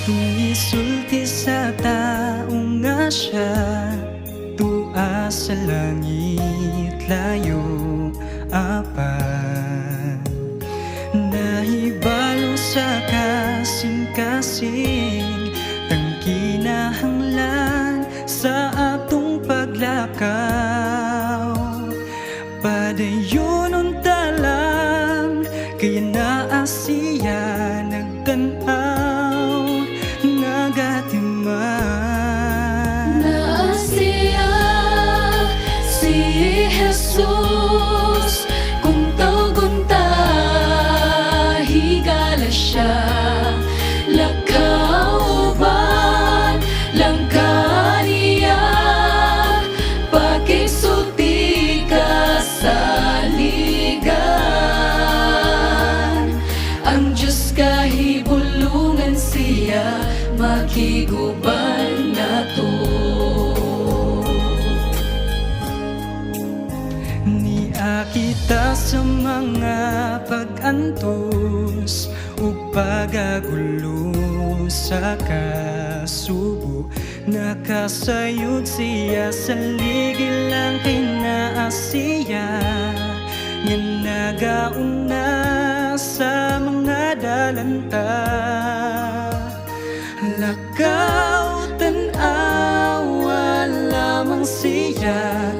Tumisulti sa taong nga siya, tua sa langit layo apan. Nahibalo sa kasing-kasing, tangkinahanglan sa atong paglakaw. Padayon unta lang, kaya naa siya nagtanaw, nagatiman. Naa siya, si Jesus, kung tawag-unta, higala siya. Lakauban, langka niya, pakisulti ka sa ligan. Ang Diyos kahibulungan siya, makiguban nato. Niya kita sa mga pag-antos ug pagagulo sa kasubo. Nakasayod siya sa ligil lang kay naa siya, nga nagauna sa mga dalanta. Lakaw tanawa lamang siya,